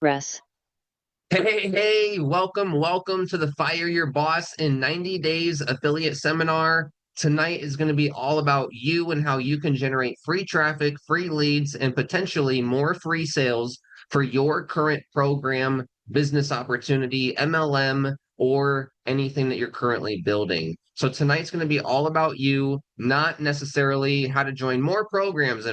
Press. Hey, welcome to the Fire Your Boss in 90 Days affiliate seminar. Tonight is going to be all about you and how you can generate free traffic, free leads, and potentially more free sales for your current program, business opportunity, MLM, or anything that you're currently building. So tonight's going to be all about you, not necessarily how to join more programs,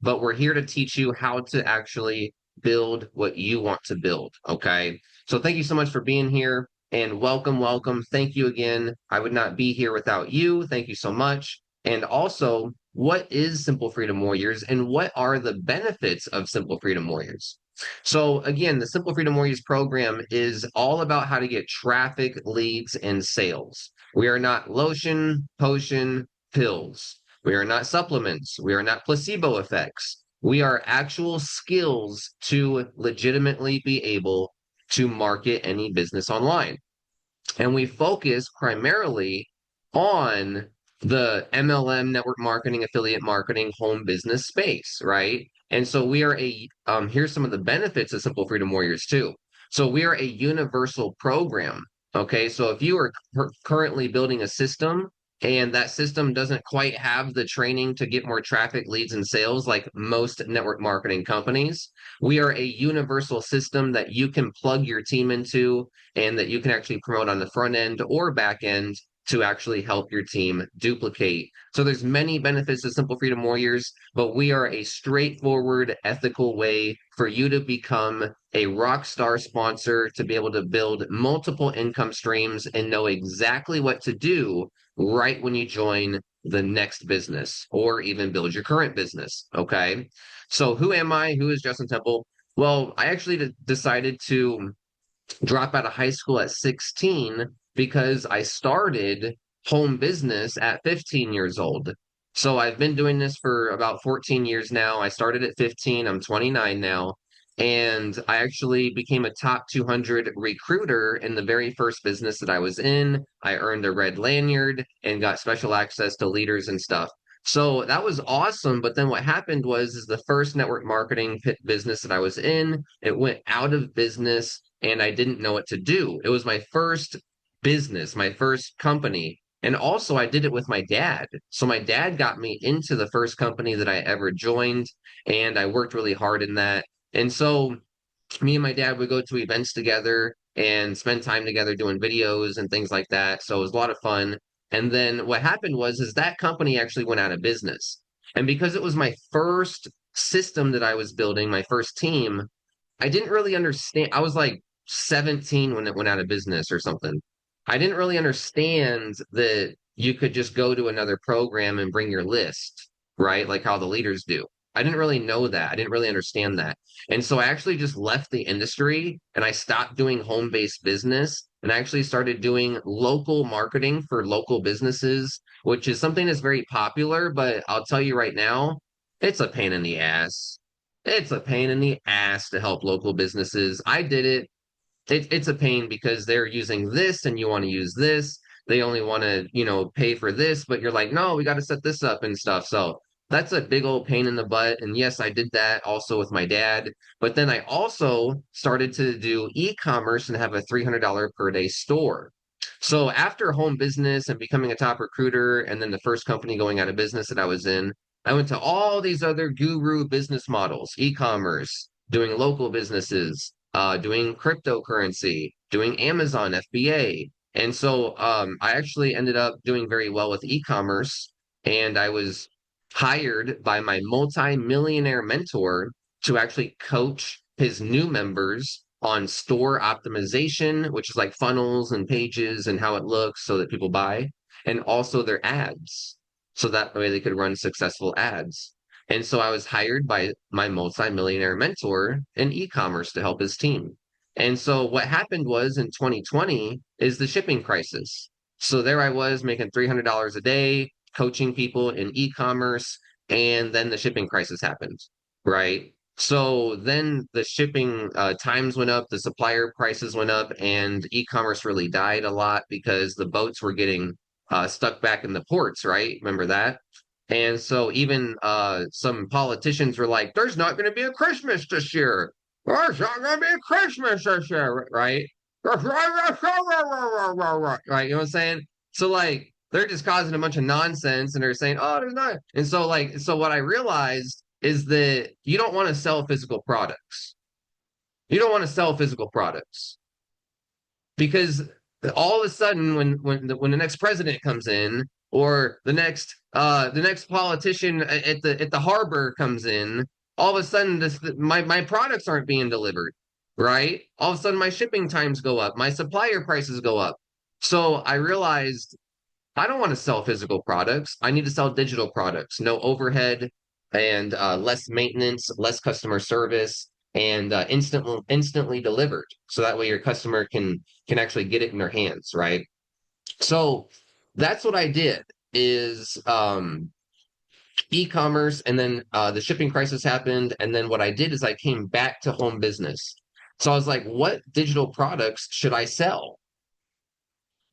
but we're here to teach you how to actually build what you want to build. Okay. So thank you so much for being here and welcome. Thank you again. I would not be here without you. Thank you so much. And also, what is Simple Freedom Warriors and what are the benefits of Simple Freedom Warriors? So, again, the Simple Freedom Warriors program is all about how to get traffic, leads, and sales. We are not lotion, potion, pills. We are not supplements. We are not placebo effects. We are actual skills to legitimately be able to market any business online. And we focus primarily on the MLM, network marketing, affiliate marketing, home business space, right? And so we are here's some of the benefits of Simple Freedom Warriors too. So we are a universal program. Okay. So if you are currently building a system and that system doesn't quite have the training to get more traffic, leads, and sales like most network marketing companies, we are a universal system that you can plug your team into and that you can actually promote on the front end or back end to actually help your team duplicate. So there's many benefits to Simple Freedom Warriors, but we are a straightforward, ethical way for you to become a rock star sponsor to be able to build multiple income streams and know exactly what to do right when you join the next business or even build your current business. Okay. So who am I? Who is Justin Temple? Well, I actually decided to drop out of high school at 16 because I started home business at 15 years old. So I've been doing this for about 14 years now. I started at 15, I'm 29 now. And I actually became a top 200 recruiter in the very first business that I was in. I earned a red lanyard and got special access to leaders and stuff. So that was awesome. But then what happened was is the first network marketing business that I was in, it went out of business and I didn't know what to do. It was my first business, my first company. And also, I did it with my dad. So, my dad got me into the first company that I ever joined, and I worked really hard in that. And so, me and my dad would go to events together and spend time together doing videos and things like that. So, it was a lot of fun. And then what happened was is that company actually went out of business. And because it was my first system that I was building, my first team, I didn't really understand. I was like 17 when it went out of business or something. I didn't really understand that you could just go to another program and bring your list, right? Like how the leaders do. I didn't really know that. I didn't really understand that. And so I actually just left the industry and I stopped doing home-based business and I actually started doing local marketing for local businesses, which is something that's very popular, but I'll tell you right now, it's a pain in the ass. It's a pain in the ass to help local businesses. I did it. It's a pain because they're using this and you want to use this. They only want to, pay for this, but you're like, no, we got to set this up and stuff. So that's a big old pain in the butt. And yes, I did that also with my dad. But then I also started to do e-commerce and have a $300 per day store. So after home business and becoming a top recruiter, and then the first company going out of business that I was in, I went to all these other guru business models, e-commerce, doing local businesses, doing cryptocurrency, doing Amazon FBA. And so I actually ended up doing very well with e-commerce, and I was hired by my multi-millionaire mentor to actually coach his new members on store optimization, which is like funnels and pages and how it looks so that people buy, and also their ads. So that way they could run successful ads. And so I was hired by my multi-millionaire mentor in e-commerce to help his team. And so what happened was in 2020 is the shipping crisis. So there I was making $300 a day, coaching people in e-commerce, and then the shipping crisis happened, right? So then the shipping times went up, the supplier prices went up, and e-commerce really died a lot because the boats were getting stuck back in the ports, right? Remember that? And so even some politicians were like, there's not going to be a Christmas this year. Oh, it's not gonna be Christmas this year, right? Right, you know what I'm saying? So like they're just causing a bunch of nonsense and they're saying, oh, there's not. And so like so what I realized is that you don't want to sell physical products. You don't want to sell physical products because all of a sudden when the next president comes in or the next politician at the harbor comes in, all of a sudden my products aren't being delivered, right? All of a sudden my shipping times go up, my supplier prices go up. So I realized I don't want to sell physical products. I need to sell digital products, no overhead and less maintenance, less customer service, and instantly delivered. So that way your customer can actually get it in their hands, right? So that's what I did is e-commerce, and then the shipping crisis happened, and then what I did is I came back to home business. So I was like, what digital products should I sell?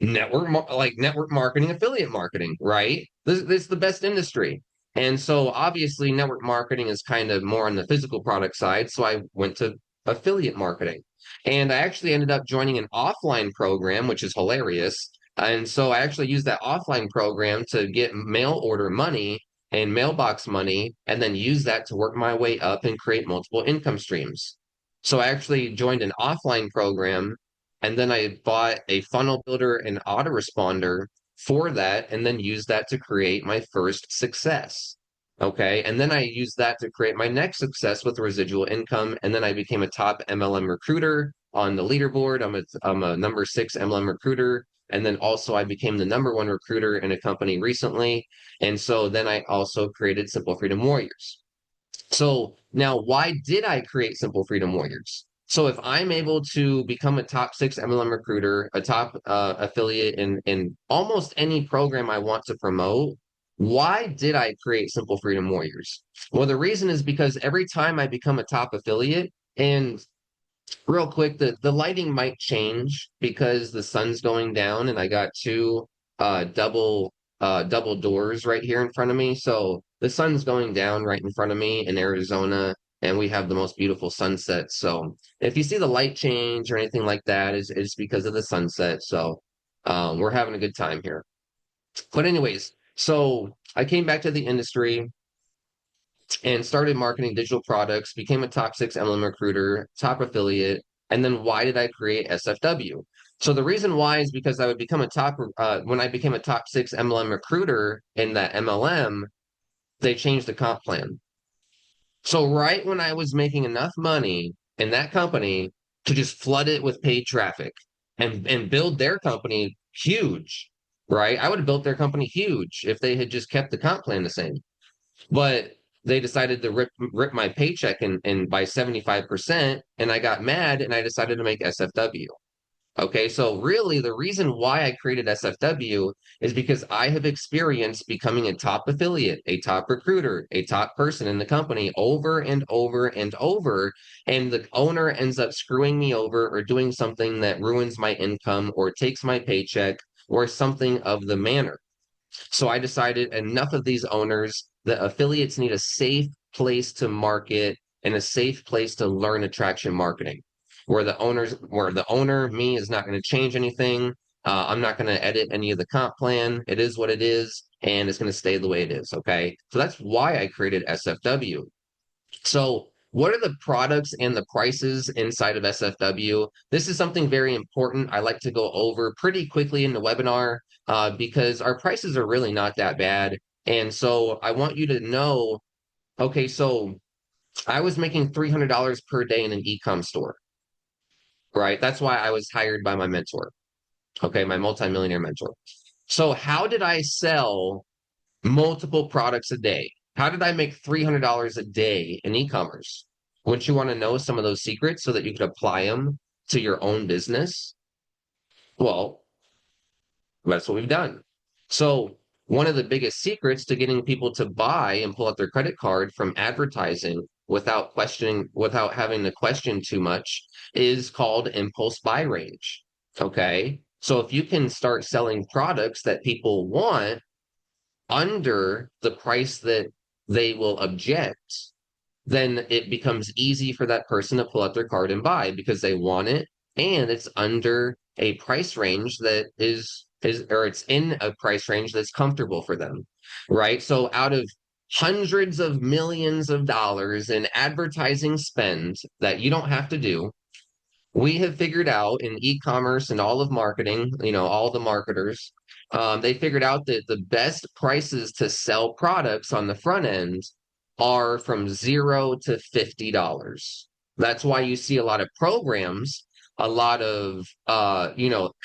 Like network marketing, affiliate marketing, right? This is the best industry. And so obviously network marketing is kind of more on the physical product side. So I went to affiliate marketing. And I actually ended up joining an offline program, which is hilarious. And so I actually used that offline program to get mail order money and mailbox money, and then use that to work my way up and create multiple income streams. So I actually joined an offline program and then I bought a funnel builder and autoresponder for that, and then used that to create my first success. Okay. And then I used that to create my next success with residual income. And then I became a top MLM recruiter on the leaderboard. I'm a number 6 MLM recruiter. And then also I became the number 1 recruiter in a company recently. And so then I also created Simple Freedom Warriors. So now, why did I create Simple Freedom Warriors? So if I'm able to become a top 6 MLM recruiter, a top affiliate in almost any program I want to promote, why did I create Simple Freedom Warriors? Well, the reason is because every time I become a top affiliate, and real quick, the lighting might change because the sun's going down and I got two double doors right here in front of me. So the sun's going down right in front of me in Arizona, and we have the most beautiful sunset. So if you see the light change or anything like that, is because of the sunset. So we're having a good time here. But anyways, so I came back to the industry and started marketing digital products, became a top 6 MLM recruiter, top affiliate. And then why did I create SFW? So the reason why is because I would become a when I became a top 6 MLM recruiter in that MLM, they changed the comp plan. So right when I was making enough money in that company to just flood it with paid traffic and build their company huge, right? I would have built their company huge if they had just kept the comp plan the same. But they decided to rip my paycheck in by 75%, and I got mad and I decided to make SFW. Okay, so really the reason why I created SFW is because I have experienced becoming a top affiliate, a top recruiter, a top person in the company over and over and over, and the owner ends up screwing me over or doing something that ruins my income or takes my paycheck or something of the manner. So I decided enough of these owners, the affiliates need a safe place to market and a safe place to learn attraction marketing, where the owner, me, is not going to change anything. I'm not going to edit any of the comp plan. It is what it is, and it's going to stay the way it is. Okay. So that's why I created SFW. So, what are the products and the prices inside of SFW? This is something very important. I like to go over pretty quickly in the webinar because our prices are really not that bad. And so, I want you to know, okay, so I was making $300 per day in an e-com store, right? That's why I was hired by my mentor, okay, my multimillionaire mentor. So, how did I sell multiple products a day? How did I make $300 a day in e-commerce? Wouldn't you want to know some of those secrets so that you could apply them to your own business? Well, that's what we've done. So, one of the biggest secrets to getting people to buy and pull out their credit card from advertising without having to question too much is called impulse buy range. Okay. So, if you can start selling products that people want under the price that they will object, then it becomes easy for that person to pull out their card and buy because they want it and it's under a price range that is or it's in a price range that's comfortable for them, right? So out of hundreds of millions of dollars in advertising spend that you don't have to do, we have figured out in e-commerce and all of marketing, all the marketers, they figured out that the best prices to sell products on the front end are from $0 to $50. That's why you see a lot of programs, a lot of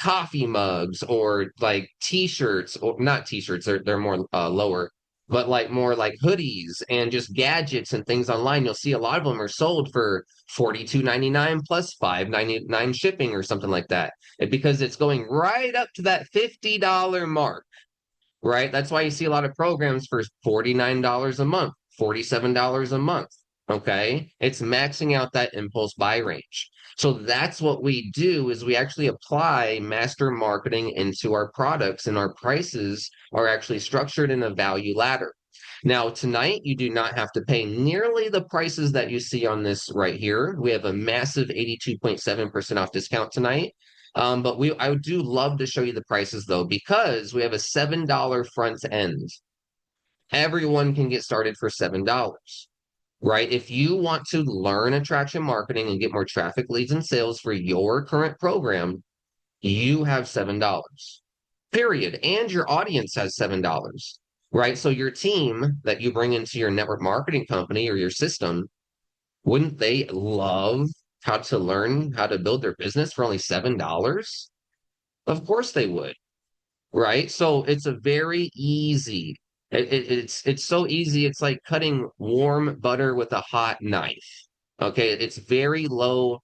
coffee mugs or like t-shirts, or not t-shirts, they're more lower, but like more like hoodies and just gadgets and things online. You'll see a lot of them are sold for 42.99 plus 5.99 shipping or something like that. Because it's going right up to that $50 mark, right? That's why you see a lot of programs for $49 a month, $47 a month. Okay. It's maxing out that impulse buy range. So that's what we do is we actually apply master marketing into our products, and our prices are actually structured in a value ladder. Now, tonight, you do not have to pay nearly the prices that you see on this right here. We have a massive 82.7% off discount tonight. But I do love to show you the prices though, because we have a $7 front end. Everyone can get started for $7, right? If you want to learn attraction marketing and get more traffic, leads, and sales for your current program, you have $7, period. And your audience has $7, right? So your team that you bring into your network marketing company or your system, wouldn't they love how to learn how to build their business for only $7? Of course they would, right? So it's a very easy. It's so easy. It's like cutting warm butter with a hot knife. Okay, it's very low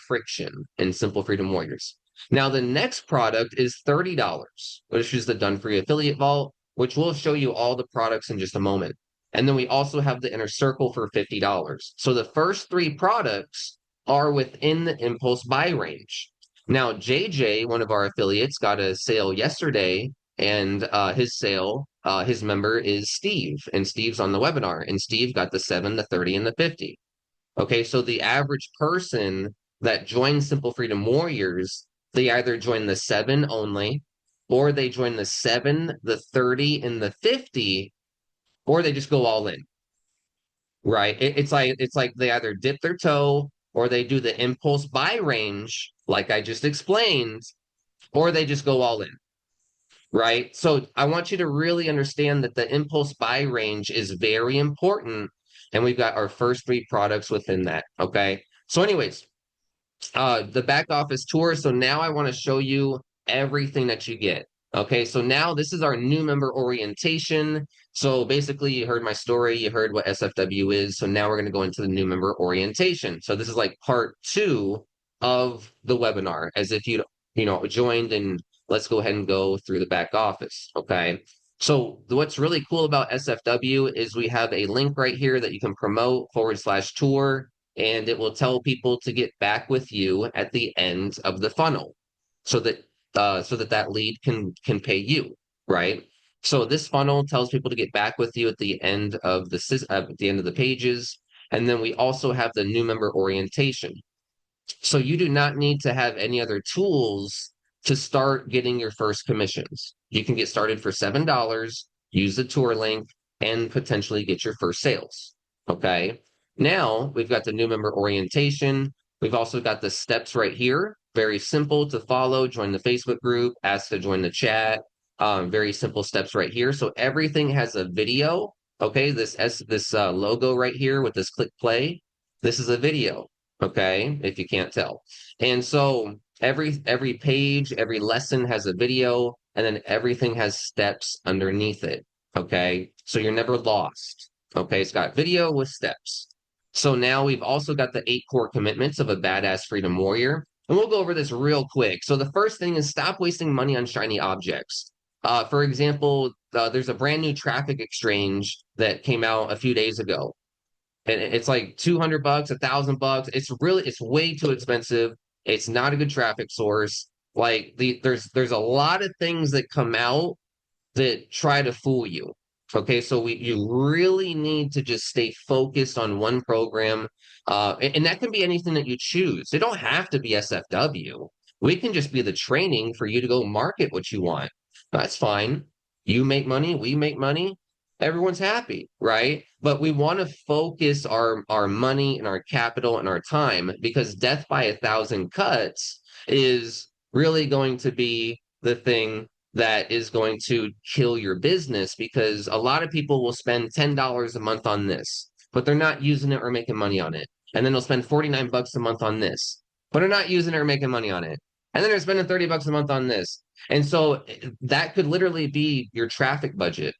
friction in Simple Freedom Warriors. Now the next product is $30, which is the Done For You Affiliate Vault, which we'll show you all the products in just a moment. And then we also have the Inner Circle for $50. So the first three products are within the impulse buy range. Now, JJ, one of our affiliates, got a sale yesterday, and his member is Steve, and Steve's on the webinar, and Steve got the 7, the 30, and the 50. Okay, so the average person that joins Simple Freedom Warriors, they either join the 7 only, or they join the 7, the 30, and the 50, or they just go all in. Right. It's like they either dip their toe or they do the impulse buy range, like I just explained, or they just go all in. Right. So I want you to really understand that the impulse buy range is very important. And we've got our first three products within that. Okay. So, anyways, the back office tour. So now I want to show you everything that you get. Okay, so now this is our new member orientation. So basically, you heard my story, you heard what SFW is. So now we're going to go into the new member orientation. So this is like part 2 of the webinar, as if joined, and let's go ahead and go through the back office. Okay. So what's really cool about SFW is we have a link right here that you can promote /tour, and it will tell people to get back with you at the end of the funnel, so that lead can pay you, right? So this funnel tells people to get back with you at the end of the pages, and then we also have the new member orientation. So you do not need to have any other tools to start getting your first commissions. You can get started for $7, use the tour link, and potentially get your first sales. Okay. Now we've got the new member orientation. We've also got the steps right here. Very simple to follow. Join the Facebook group, ask to join the chat. Very simple steps right here. So everything has a video. Okay. This logo right here with this click play. This is a video. Okay. If you can't tell. And so every page, every lesson has a video, and then everything has steps underneath it. Okay. So you're never lost. Okay. It's got video with steps. So now we've also got the 8 core commitments of a badass freedom warrior. And we'll go over this real quick. So the first thing is stop wasting money on shiny objects. For example, there's a brand new traffic exchange that came out a few days ago. And it's like $200, $1,000. It's way too expensive. It's not a good traffic source. Like there's a lot of things that come out that try to fool you. Okay, so you really need to just stay focused on one program, and that can be anything that you choose. It don't have to be SFW. We can just be the training for you to go market what you want. That's fine. You make money, we make money, everyone's happy, right? But we want to focus our money and our capital and our time because death by a thousand cuts is really going to be the thing that is going to kill your business because a lot of people will spend $10 a month on this, but they're not using it or making money on it. And then they'll spend 49 bucks a month on this, but they're not using it or making money on it. And then they're spending 30 bucks a month on this. And so that could literally be your traffic budget,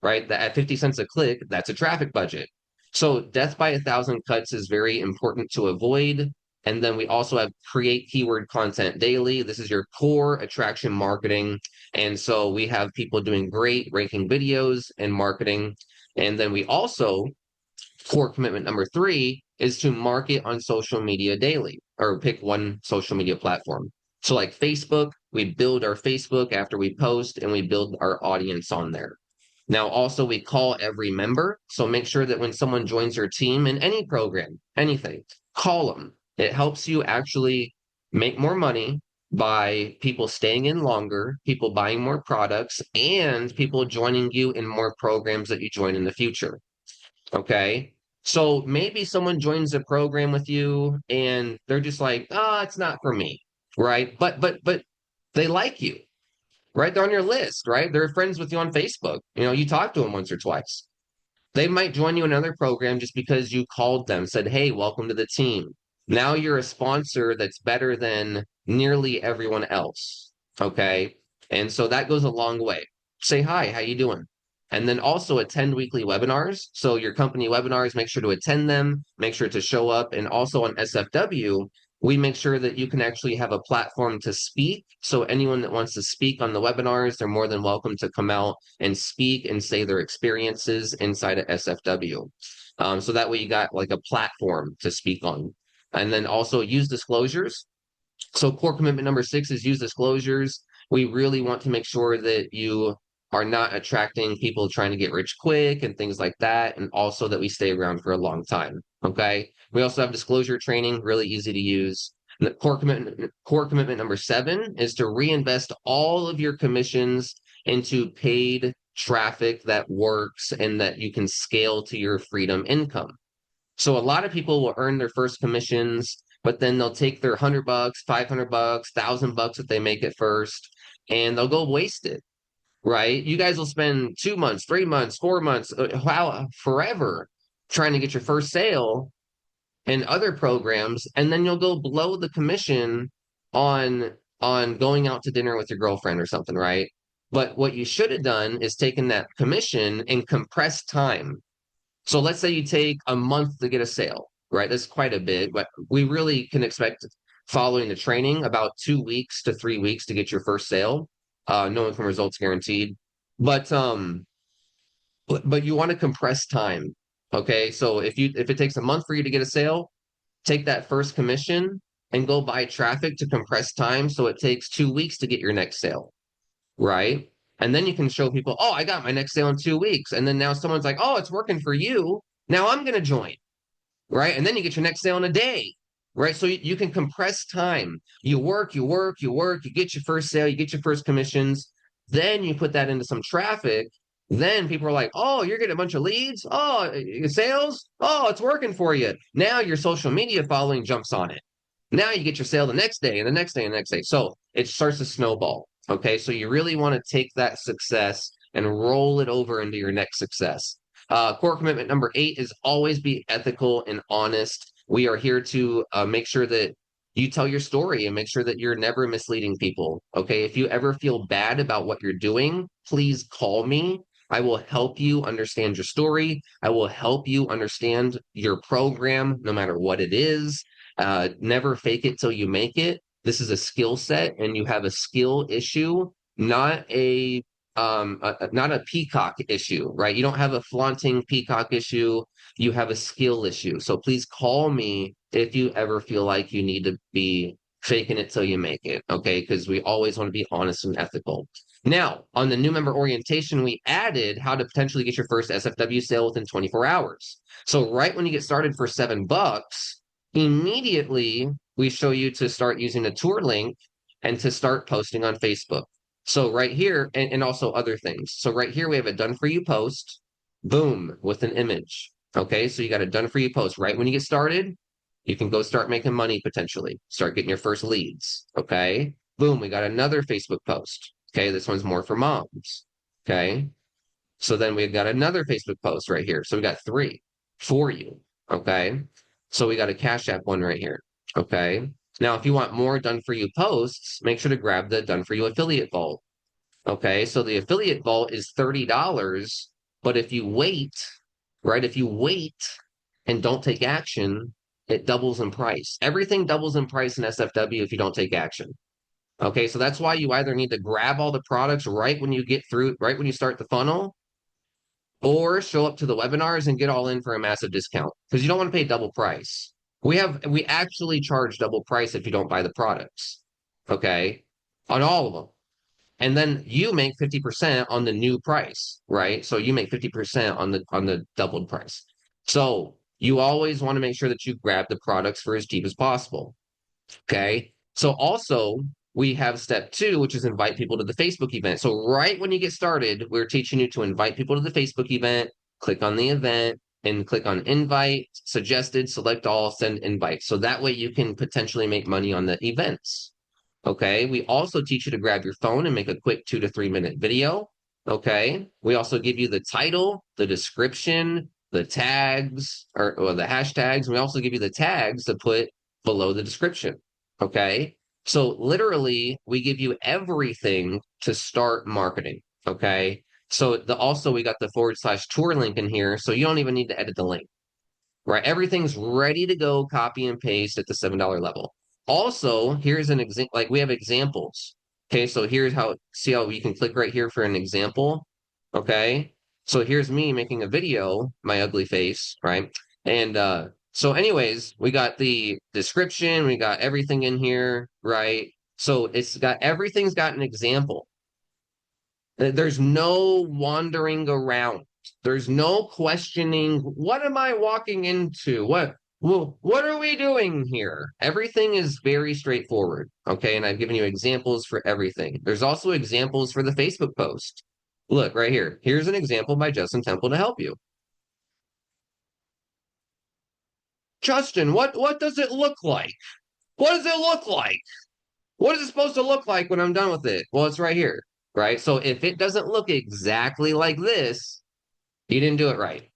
right? That at 50 cents a click, that's a traffic budget. So death by a thousand cuts is very important to avoid. And then we also have create keyword content daily. This is your core attraction marketing. And so we have people doing great ranking videos and marketing. And then we also, core commitment number three is to market on social media daily or pick one social media platform. So like Facebook, we build our Facebook after we post and we build our audience on there. Now, also, we call every member. So make sure that when someone joins your team in any program, anything, call them. It helps you actually make more money by people staying in longer, people buying more products, and people joining you in more programs that you join in the future. Okay. So maybe someone joins a program with you and they're just like, oh, it's not for me. Right. But they like you, right? They're on your list, right? They're friends with you on Facebook. You talk to them once or twice. They might join you in another program just because you called them, said, hey, welcome to the team. Now you're a sponsor that's better than nearly everyone else. Okay. And so that goes a long way. Say hi, how you doing? And then also attend weekly webinars. So your company webinars, make sure to attend them, make sure to show up. And also on SFW, we make sure that you can actually have a platform to speak. So anyone that wants to speak on the webinars, they're more than welcome to come out and speak and say their experiences inside of SFW. So that way you got like a platform to speak on. And then also use disclosures. So core commitment number six is use disclosures. We really want to make sure that you are not attracting people trying to get rich quick and things like that, and also that we stay around for a long time. Okay. We also have disclosure training, really easy to use. And the core commitment number seven is to reinvest all of your commissions into paid traffic that works and that you can scale to your freedom income. So a lot of people will earn their first commissions, but then they'll take their $100, $500, $1,000 that they make at first, and they'll go waste it, right? You guys will spend 2 months, 3 months, 4 months, wow, forever trying to get your first sale in other programs, and then you'll go blow the commission on on going out to dinner with your girlfriend or something, right? But what you should have done is taken that commission and compressed time. So let's say you take a month to get a sale, right? That's quite a bit, but we really can expect following the training about 2 weeks to 3 weeks to get your first sale. No income results guaranteed. But you want to compress time. Okay. So if it takes a month for you to get a sale, take that first commission and go buy traffic to compress time. So it takes 2 weeks to get your next sale, right? And then you can show people, oh, I got my next sale in 2 weeks. And then now someone's like, oh, it's working for you. Now I'm going to join, right? And then you get your next sale in a day, right? So you can compress time. You work, you work, you work, you get your first sale, you get your first commissions. Then you put that into some traffic. Then people are like, oh, you're getting a bunch of leads. Oh, sales. Oh, it's working for you. Now your social media following jumps on it. Now you get your sale the next day and the next day and the next day. So it starts to snowball. Okay. So you really want to take that success and roll it over into your next success. Core commitment number eight is always be ethical and honest. We are here to make sure that you tell your story and make sure that you're never misleading people. Okay. If you ever feel bad about what you're doing, please call me. I will help you understand your story. I will help you understand your program, no matter what it is. Never fake it till you make it. This is a skill set, and you have a skill issue, not not a peacock issue, right? You don't have a flaunting peacock issue. You have a skill issue. So please call me if you ever feel like you need to be faking it till you make it, okay? Because we always want to be honest and ethical. Now, on the new member orientation, we added how to potentially get your first SFW sale within 24 hours. So right when you get started for $7, immediately we show you to start using a tour link and to start posting on Facebook. So right here, and also other things. So right here, we have a done for you post, boom, with an image. Okay, so you got a done for you post. Right when you get started, you can go start making money potentially, start getting your first leads. Okay, boom, we got another Facebook post. Okay, this one's more for moms. Okay, so then we've got another Facebook post right here. So we got three for you. Okay, so we got a Cash App one right here. Okay, now if you want more done for you posts, make sure to grab the done for you affiliate vault. Okay, so the affiliate vault is $30, but if you wait, right, if you wait and don't take action, it doubles in price. Everything doubles in price in SFW if you don't take action. Okay, so that's why you either need to grab all the products right when you get through, right when you start the funnel, or show up to the webinars and get all in for a massive discount because you don't want to pay double price. We actually charge double price if you don't buy the products. Okay, on all of them. And then you make 50% on the new price, right? So you make 50% on the doubled price. So you always want to make sure that you grab the products for as cheap as possible. Okay. So also we have step two, which is invite people to the Facebook event. So right when you get started, we're teaching you to invite people to the Facebook event, click on the event and click on invite, suggested, select all, send invite. So that way you can potentially make money on the events. Okay. We also teach you to grab your phone and make a quick 2 to 3 minute video. Okay. We also give you the title, the description, the tags or the hashtags. We also give you the tags to put below the description. Okay. So literally, we give you everything to start marketing. Okay. So also we got the / tour link in here. So you don't even need to edit the link, right? Everything's ready to go, copy and paste at the $7 level. Also, here's an example, like we have examples. Okay, so here's how, see how you can click right here for an example. Okay, so here's me making a video, my ugly face, right? And so anyways, we got the description, we got everything in here, right? So everything's got an example. There's no wandering around. There's no questioning, what am I walking into? What are we doing here? Everything is very straightforward. Okay. And I've given you examples for everything. There's also examples for the Facebook post. Look right here. Here's an example by Justin Temple to help you. Justin, what does it look like? What does it look like? What is it supposed to look like when I'm done with it? Well, it's right here, right? So if it doesn't look exactly like this, you didn't do it right.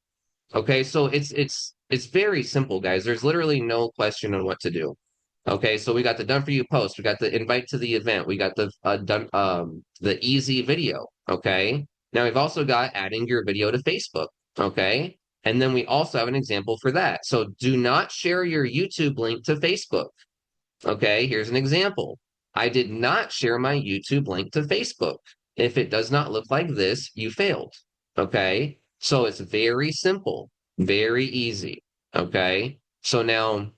Okay, so it's very simple, guys. There's literally no question on what to do. Okay, so we got the done for you post, we got the invite to the event, we got the easy video. Okay, now we've also got adding your video to Facebook. Okay, and then we also have an example for that. So do not share your YouTube link to Facebook. Okay, here's an example. I did not share my YouTube link to Facebook. If it does not look like this, you failed. Okay, so it's very simple, very easy. Okay, so now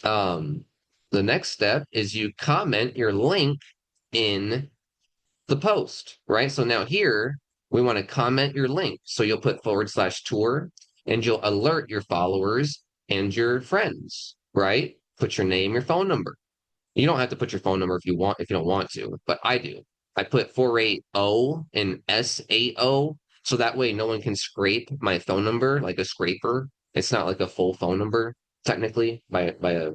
the next step is you comment your link in the post, right? So now here we want to comment your link. So you'll put / tour and you'll alert your followers and your friends, right? Put your name, your phone number. You don't have to put your phone number if you don't want to, but I do. I put 480 and S80 so that way no one can scrape my phone number like a scraper. It's not like a full phone number technically by a.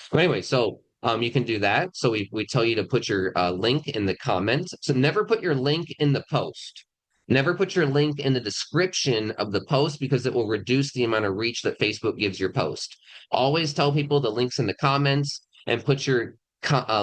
But anyway, so you can do that. So we tell you to put your link in the comments. So never put your link in the post. Never put your link in the description of the post because it will reduce the amount of reach that Facebook gives your post. Always tell people the links in the comments and put your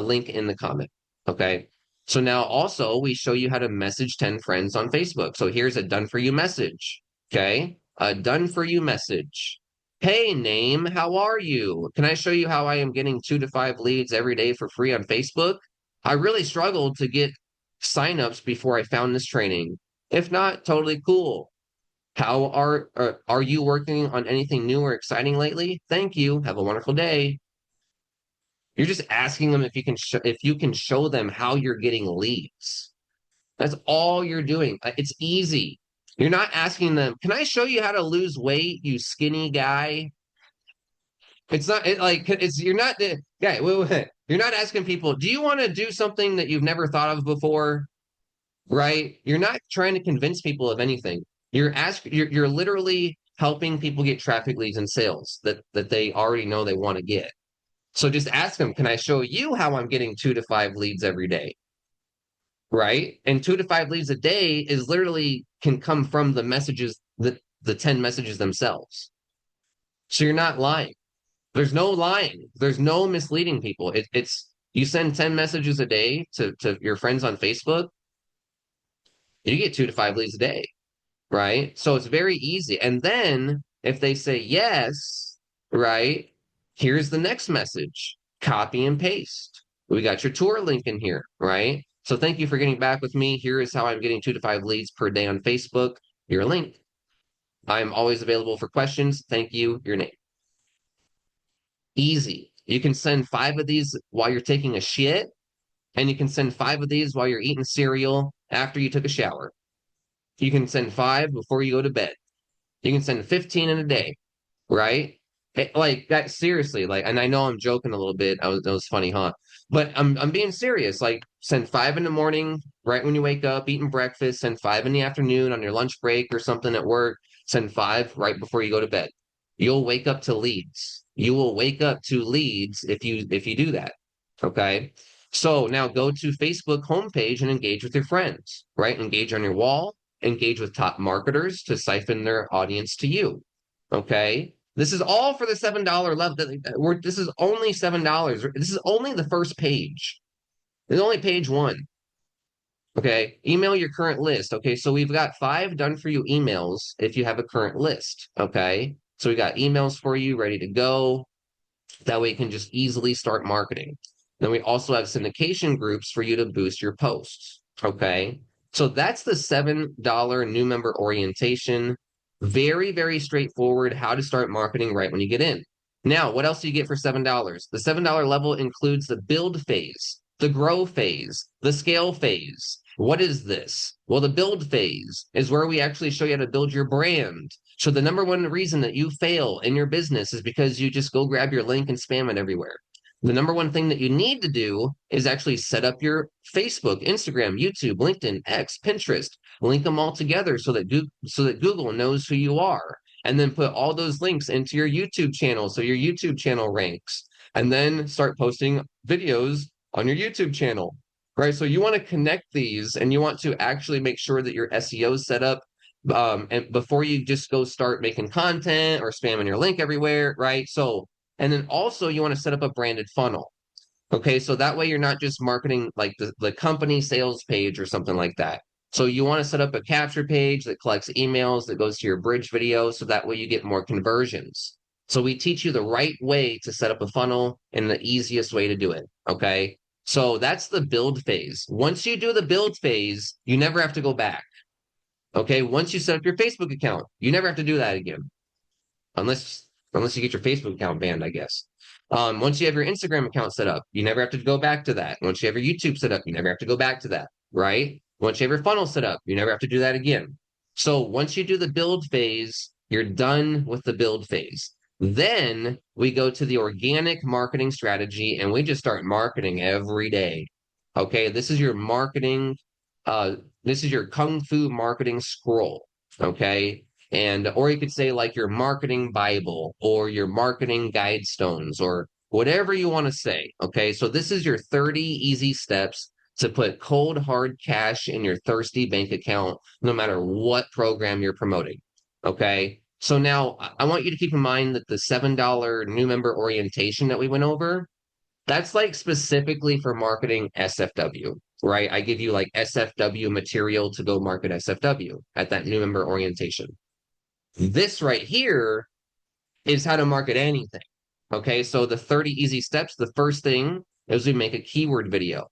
link in the comment. Okay. So now also we show you how to message 10 friends on Facebook. So here's a done for you message. Okay. A done for you message. Hey, name, how are you? Can I show you how I am getting 2 to 5 leads every day for free on Facebook? I really struggled to get signups before I found this training. If not, totally cool. How are you working on anything new or exciting lately? Thank you. Have a wonderful day. You're just asking them if you can if you can show them how you're getting leads. That's all you're doing. It's easy. You're not asking them, can I show you how to lose weight, you skinny guy? It's not like it's you're not guy. You're not asking people, do you want to do something that you've never thought of before? Right? You're not trying to convince people of anything. You're literally helping people get traffic leads and sales that they already know they want to get. So just ask them, can I show you how I'm getting 2 to 5 leads every day? Right? And 2 to 5 leads a day is literally can come from the messages that the 10 messages themselves. So you're not lying. There's no lying. There's no misleading people. It's you send 10 messages a day to your friends on Facebook, you get 2 to 5 leads a day, right? So it's very easy. And then if they say yes, right, here's the next message. Copy and paste. We got your tour link in here, right? So thank you for getting back with me. Here is how I'm getting 2 to 5 leads per day on Facebook. Your link. I'm always available for questions. Thank you. Your name. Easy. You can send 5 of these while you're taking a shit, and you can send 5 of these while you're eating cereal after you took a shower. You can send 5 before you go to bed. You can send 15 in a day, right? Like that seriously, like, and I know I'm joking a little bit. That was funny, huh? But I'm being serious. Like, send 5 in the morning, right when you wake up, eating breakfast. Send 5 in the afternoon on your lunch break or something at work. Send 5 right before you go to bed. You'll wake up to leads. You will wake up to leads if you do that. Okay. So now go to Facebook homepage and engage with your friends, right? Engage on your wall, engage with top marketers to siphon their audience to you. Okay. This is all for the $7 level. This is only $7. This is only the first page. It's only page one. Okay. Email your current list. Okay. So we've got 5 done for you emails if you have a current list. Okay. So we got emails for you ready to go. That way you can just easily start marketing. Then we also have syndication groups for you to boost your posts. Okay. So that's the $7 new member orientation. Very, very straightforward how to start marketing right when you get in. Now, what else do you get for $7? The $7 level includes the build phase, the grow phase, the scale phase. What is this? Well, the build phase is where we actually show you how to build your brand. So the number one reason that you fail in your business is because you just go grab your link and spam it everywhere. The number one thing that you need to do is actually set up your Facebook, Instagram, YouTube, LinkedIn, X, Pinterest, link them all together so that Google knows who you are, and then put all those links into your YouTube channel so your YouTube channel ranks, and then start posting videos on your YouTube channel. Right. So you want to connect these and you want to actually make sure that your SEO is set up and before you just go start making content or spamming your link everywhere, right? So, and then also you want to set up a branded funnel. Okay, so that way you're not just marketing like the company sales page or something like that. So you want to set up a capture page that collects emails that goes to your bridge video so that way you get more conversions. So we teach you the right way to set up a funnel and the easiest way to do it. Okay. So that's the build phase. Once you do the build phase, you never have to go back. Okay, once you set up your Facebook account, you never have to do that again, unless you get your Facebook account banned, I guess. Once you have your Instagram account set up, you never have to go back to that. Once you have your YouTube set up, you never have to go back to that, right? Once you have your funnel set up, you never have to do that again. So once you do the build phase, you're done with the build phase. Then we go to the organic marketing strategy and we just start marketing every day. Okay, this is your marketing uh, this is your kung fu marketing scroll, okay? And or you could say like your marketing Bible or your marketing guide stones or whatever you want to say, okay? So this is your 30 easy steps to put cold hard cash in your thirsty bank account no matter what program you're promoting, okay? So now I want you to keep in mind that the $7 new member orientation that we went over, that's like specifically for marketing SFW, right? I give you like SFW material to go market SFW at that new member orientation. This right here is how to market anything. Okay, so the 30 easy steps, the first thing is we make a keyword video.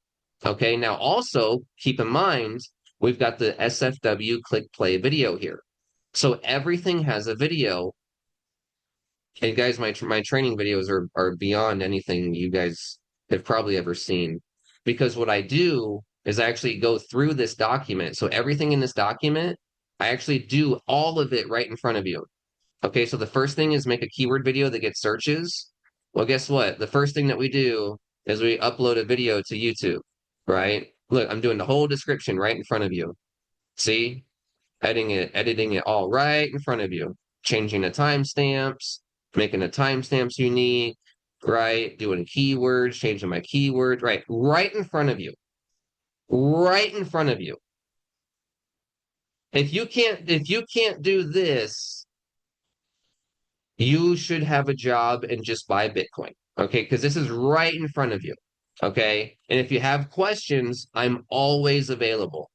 Okay, now also keep in mind, we've got the SFW click play video here. So everything has a video. And guys, my training videos are beyond anything you guys have probably ever seen. Because what I do is I actually go through this document. So everything in this document, I actually do all of it right in front of you. Okay, so the first thing is make a keyword video that gets searches. Well, guess what? The first thing that we do is we upload a video to YouTube, right? Look, I'm doing the whole description right in front of you. See? Editing it all right in front of you. Changing the timestamps, making the timestamps unique, right? Doing keywords, changing my keywords, right? Right in front of you. Right in front of you. If you can't do this, you should have a job and just buy Bitcoin. Okay, because this is right in front of you. Okay. And if you have questions, I'm always available.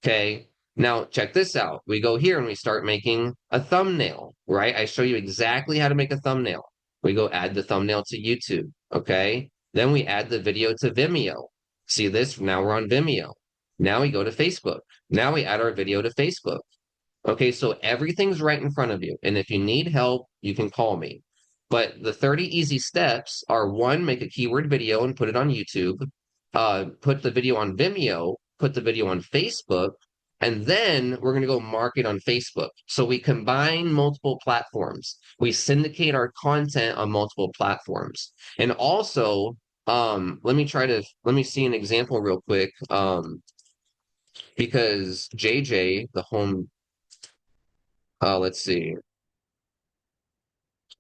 Okay. Now, check this out. We go here and we start making a thumbnail, right? I show you exactly how to make a thumbnail. We go add the thumbnail to YouTube. Okay. Then we add the video to Vimeo. See this? Now we're on Vimeo. Now we go to Facebook. Now we add our video to Facebook. Okay, so everything's right in front of you. And if you need help, you can call me. But the 30 easy steps are one, make a keyword video and put it on YouTube, put the video on Vimeo, put the video on Facebook, and then we're going to go market on Facebook. So we combine multiple platforms. We syndicate our content on multiple platforms. And also, let me see an example real quick. Because JJ, the home let's see.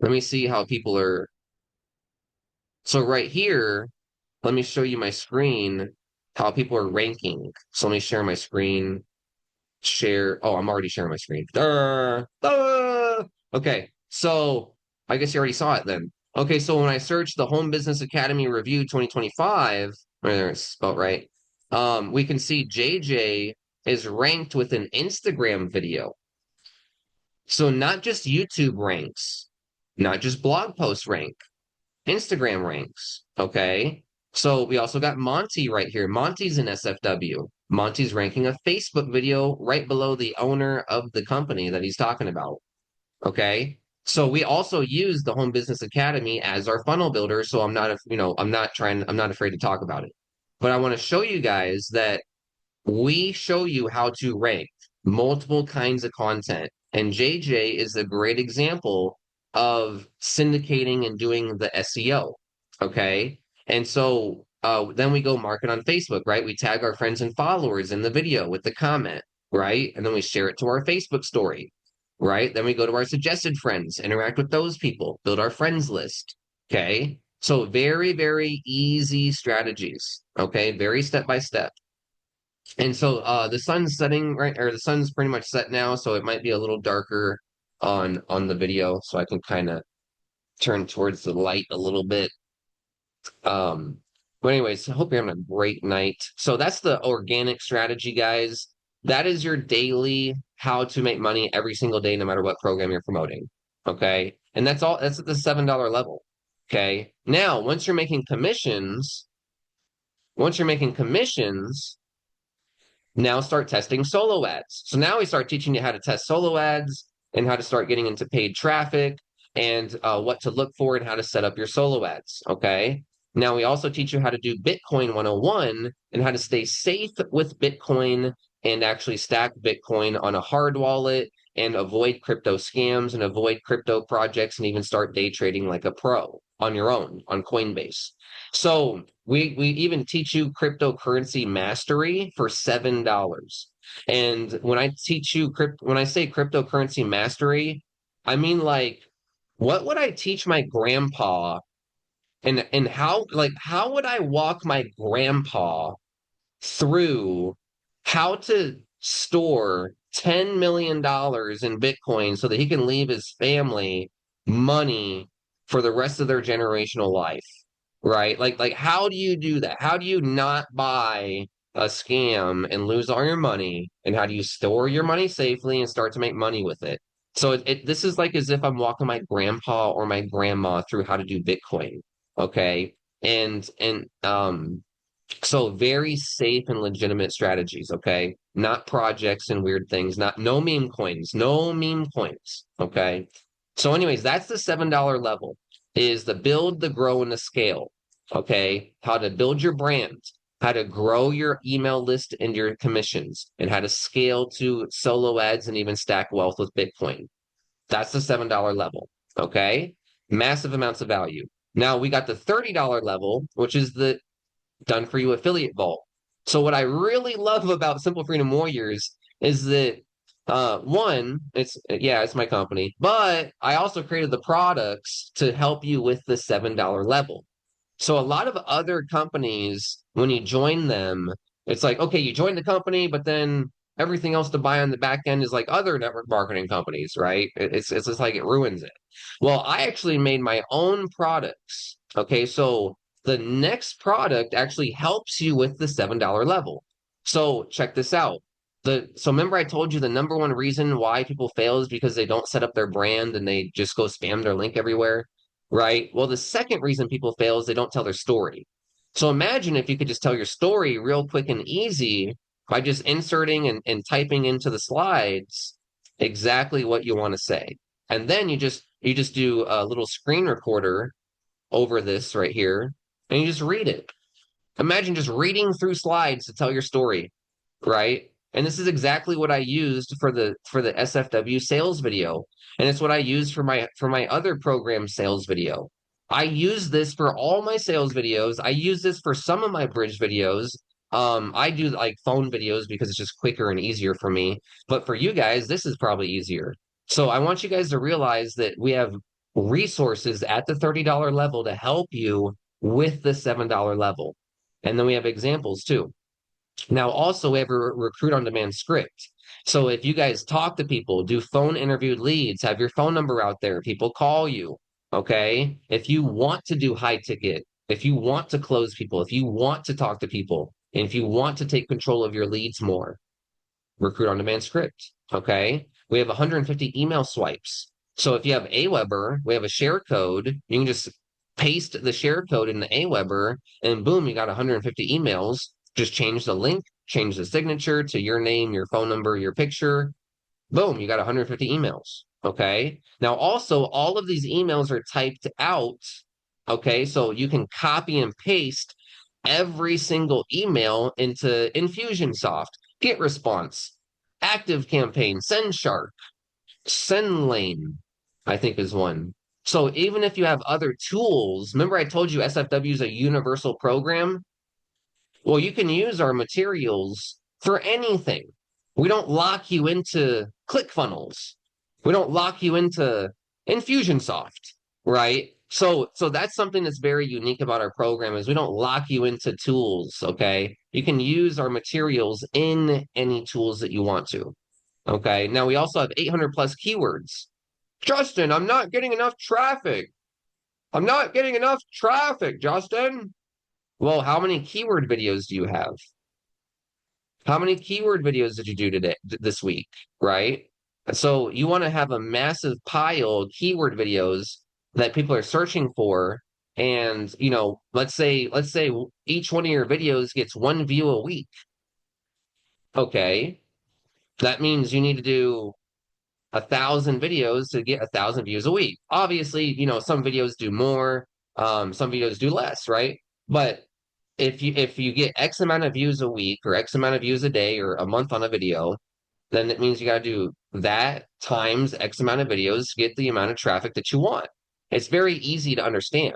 Let me see how people are. So right here, let me show you my screen, how people are ranking. So let me share my screen. Share. Oh, I'm already sharing my screen. Okay. So I guess you already saw it then. Okay. So when I search the Home Business Academy Review 2025, there it's spelled right. We can see JJ is ranked with an Instagram video. So not just YouTube ranks, not just blog posts rank, Instagram ranks. Okay. So we also got Monty right here. Monty's in SFW. Monty's ranking a Facebook video right below the owner of the company that he's talking about. Okay. So we also use the Home Business Academy as our funnel builder. So I'm not afraid to talk about it. But I want to show you guys that we show you how to rank multiple kinds of content. And JJ is a great example of syndicating and doing the SEO. Okay. And so then we go market on Facebook, right? We tag our friends and followers in the video with the comment, right? And then we share it to our Facebook story, right? Then we go to our suggested friends, interact with those people, build our friends list. Okay. So very, very easy strategies. Okay. Very step by step. And so the sun's setting right, or the sun's pretty much set now, so it might be a little darker on the video, so I can kind of turn towards the light a little bit. But anyways, I hope you're having a great night. So that's the organic strategy, guys. That is your daily how to make money every single day, no matter what program you're promoting. Okay. And that's all, that's at the $7 level. Okay. Now, once you're making commissions, now start testing solo ads. So now we start teaching you how to test solo ads and how to start getting into paid traffic and what to look for and how to set up your solo ads. Okay. Now we also teach you how to do Bitcoin 101 and how to stay safe with Bitcoin and actually stack Bitcoin on a hard wallet and avoid crypto scams and avoid crypto projects and even start day trading like a pro on your own on Coinbase. So we even teach you cryptocurrency mastery for $7. And when I say cryptocurrency mastery, I mean like what would I teach my grandpa and how would I walk my grandpa through how to store $10 million in Bitcoin so that he can leave his family money for the rest of their generational life, right? Like how do you do that? How do you not buy a scam and lose all your money? And how do you store your money safely and start to make money with it? So this is like as if I'm walking my grandpa or my grandma through how to do Bitcoin. Okay. And so very safe and legitimate strategies, okay? Not projects and weird things, not no meme coins, no meme coins, okay? So anyways, that's the $7 level is the build, the grow, and the scale, okay? How to build your brand. how to grow your email list and your commissions, and how to scale to solo ads and even stack wealth with Bitcoin. That's the $7 level. Okay. Massive amounts of value. Now we got the $30 level, which is the done for you affiliate vault. So what I really love about Simple Freedom Warriors is that one, it's my company, but I also created the products to help you with the $7 level. So a lot of other companies, when you join them, it's like, okay, you join the company, but then everything else to buy on the back end is like other network marketing companies, right? It's just like it ruins it. Well, I actually made my own products. Okay, so the next product actually helps you with the $7 level. So check this out. So remember I told you the number one reason why people fail is because they don't set up their brand and they just go spam their link everywhere, right? Well, the second reason people fail is they don't tell their story. So imagine if you could just tell your story real quick and easy by just inserting and typing into the slides exactly what you want to say. And then you just do a little screen recorder over this right here, and you just read it. Imagine just reading through slides to tell your story, right? And this is exactly what I used for the SFW sales video. And it's what I used for my other program sales video. I use this for all my sales videos. I use this for some of my bridge videos. I do like phone videos because it's just quicker and easier for me. But for you guys, this is probably easier. So I want you guys to realize that we have resources at the $30 level to help you with the $7 level. And then we have examples too. Now, also, we have a recruit on demand script. So if you guys talk to people, do phone interviewed leads, have your phone number out there, people call you. Okay. If you want to do high ticket, if you want to close people, if you want to talk to people, and if you want to take control of your leads more, recruit on demand script. Okay. We have 150 email swipes. So if you have Aweber, we have a share code. You can just paste the share code in the Aweber, and boom, you got 150 emails. Just change the link, change the signature to your name, your phone number, your picture. Boom, you got 150 emails. Okay. Now, also, all of these emails are typed out. Okay. So you can copy and paste every single email into Infusionsoft, Get Response, Active Campaign, SendShark, SendLane, I think is one. So even if you have other tools, remember I told you SFW is a universal program? Well, you can use our materials for anything. We don't lock you into ClickFunnels. We don't lock you into Infusionsoft, right? So that's something that's very unique about our program is we don't lock you into tools, okay? You can use our materials in any tools that you want to. Okay. Now we also have 800 plus keywords. Justin, I'm not getting enough traffic. I'm not getting enough traffic, Justin. Well, how many keyword videos do you have? How many keyword videos did you do this week? Right. So you want to have a massive pile of keyword videos that people are searching for. And, let's say each one of your videos gets one view a week. Okay. That means you need to do 1,000 videos to get 1,000 views a week. Obviously, some videos do more, some videos do less, right? But if you get X amount of views a week or X amount of views a day or a month on a video, then it means you got to do that times X amount of videos to get the amount of traffic that you want. It's very easy to understand.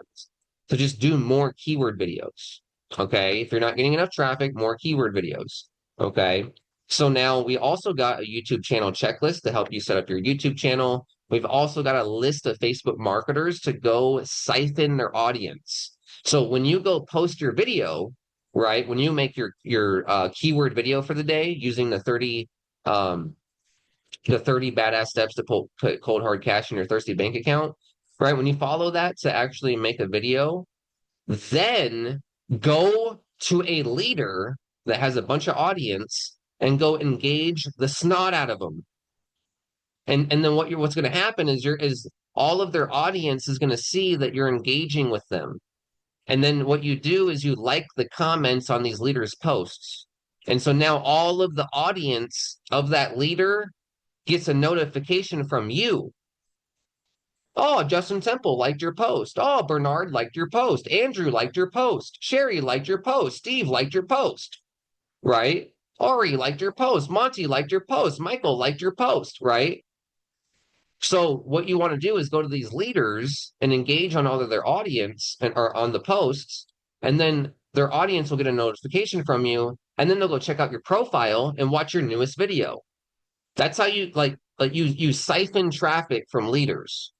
So just do more keyword videos. Okay. If you're not getting enough traffic, more keyword videos. Okay. So now we also got a YouTube channel checklist to help you set up your YouTube channel. We've also got a list of Facebook marketers to go siphon their audience. So when you go post your video, right, when you make your keyword video for the day using the 30 badass steps to put cold hard cash in your thirsty bank account, right? When you follow that to actually make a video, then go to a leader that has a bunch of audience and go engage the snot out of them. And then what's going to happen is all of their audience is going to see that you're engaging with them. And then what you do is you like the comments on these leaders' posts. And so now all of the audience of that leader gets a notification from you. Oh, Justin Temple liked your post. Oh, Bernard liked your post. Andrew liked your post. Sherry liked your post. Steve liked your post, right? Ari liked your post. Monty liked your post. Michael liked your post, right? So what you want to do is go to these leaders and engage on all of their audience and or on the posts, and then their audience will get a notification from you, and then they'll go check out your profile and watch your newest video. That's how you like you siphon traffic from leaders,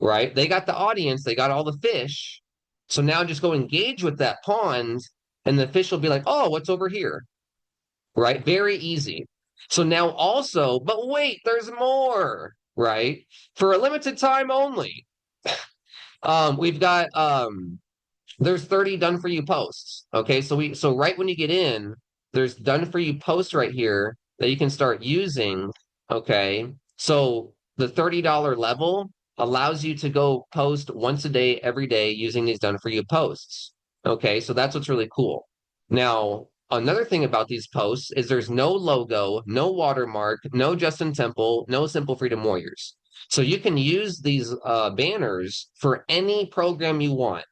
right? They got the audience, they got all the fish. So now just go engage with that pond, and the fish will be like, oh, what's over here? Right? Very easy. So now also, but wait, there's more, right? For a limited time only. We've got there's 30 done for you posts. Okay, so right when you get in, there's done for you posts right here that you can start using. Okay, so the $30 level allows you to go post once a day, every day using these done for you posts. Okay, so that's what's really cool. Now, another thing about these posts is there's no logo, no watermark, no Justin Temple, no Simple Freedom Warriors. So you can use these banners for any program you want.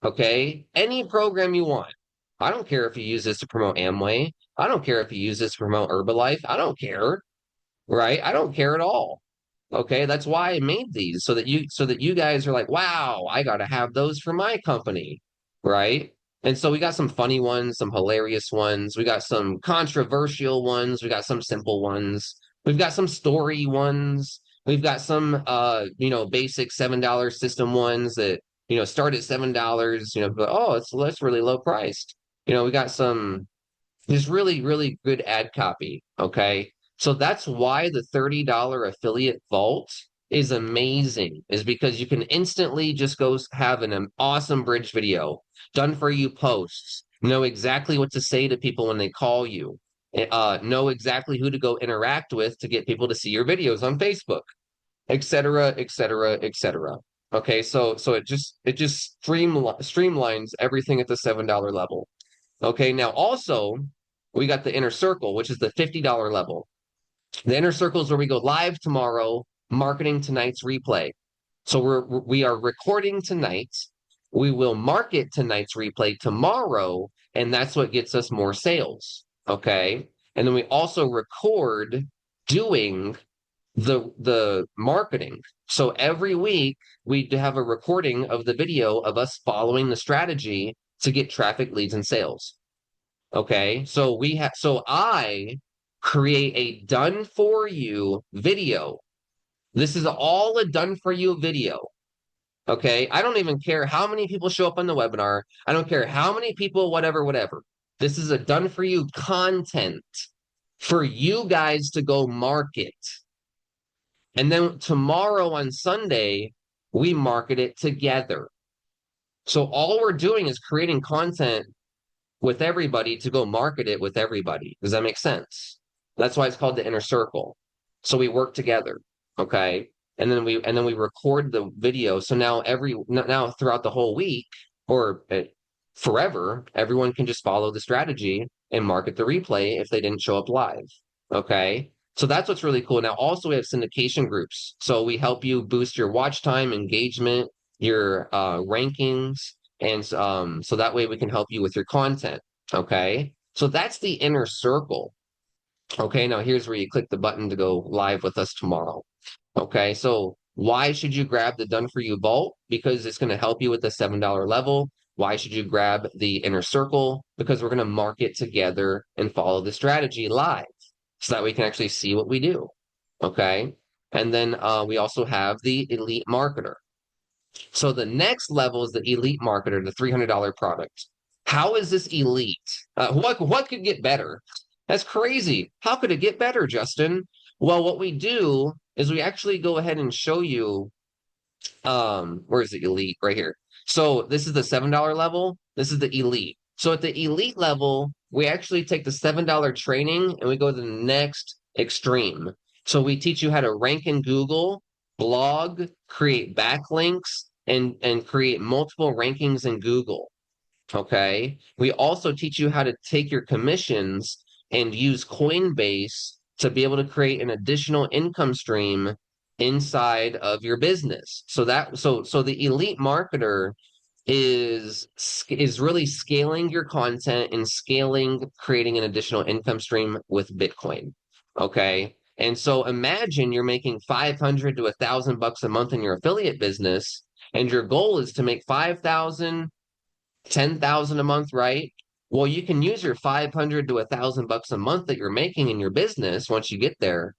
Okay. Any program you want. I don't care if you use this to promote Amway. I don't care if you use this to promote Herbalife. I don't care. Right. I don't care at all. Okay. That's why I made these so that you guys are like, wow, I got to have those for my company. Right. And so we got some funny ones, some hilarious ones. We got some controversial ones. We got some simple ones. We've got some story ones. We've got some basic $7 system ones that, start at $7, but oh, that's really low priced. We got some just really, really good ad copy. Okay. So that's why the $30 affiliate vault is amazing, is because you can instantly just go have an awesome bridge video done for you posts, know exactly what to say to people when they call you, know exactly who to go interact with to get people to see your videos on Facebook, et cetera, et cetera, et cetera. Okay, so it just streamlines everything at the $7 level. Okay, now also we got the inner circle, which is the $50 level. The inner circle is where we go live tomorrow, marketing tonight's replay. So we are recording tonight. We will market tonight's replay tomorrow, and that's what gets us more sales. Okay. And then we also record doing the marketing. So every week we have a recording of the video of us following the strategy to get traffic, leads, and sales. Okay. So I create a done for you video. This is all a done for you video. Okay. I don't even care how many people show up on the webinar. I don't care how many people, whatever, whatever. This is a done for you content for you guys to go market. And then tomorrow on Sunday, we market it together. So all we're doing is creating content with everybody to go market it with everybody. Does that make sense? That's why it's called the inner circle. So we work together. Okay. And then we record the video. So now throughout the whole week or forever, everyone can just follow the strategy and market the replay if they didn't show up live. Okay. So that's what's really cool. Now, also we have syndication groups. So we help you boost your watch time, engagement, your rankings, and so that way we can help you with your content. Okay. So that's the inner circle. Okay. Now here's where you click the button to go live with us tomorrow. Okay. So why should you grab the done for you vault? Because it's going to help you with the $7 level. Why should you grab the inner circle? Because we're going to market together and follow the strategy live so that we can actually see what we do. Okay. And then we also have the elite marketer. So the next level is the elite marketer, the $300 product. How is this elite? What could get better? That's crazy. How could it get better, Justin? Well, what we do is we actually go ahead and show you where is the elite right here. So this is the $7 level. This is the elite. So at the elite level, we actually take the $7 training and we go to the next extreme. So we teach you how to rank in Google, blog, create backlinks, and create multiple rankings in Google. Okay. We also teach you how to take your commissions and use Coinbase to be able to create an additional income stream inside of your business. So the elite marketer is really scaling your content and scaling creating an additional income stream with Bitcoin. Okay. And so imagine you're making 500 to 1,000 bucks a month in your affiliate business, and your goal is to make 5,000, 10,000 a month, right? Well, you can use your 500 to 1,000 bucks a month that you're making in your business once you get there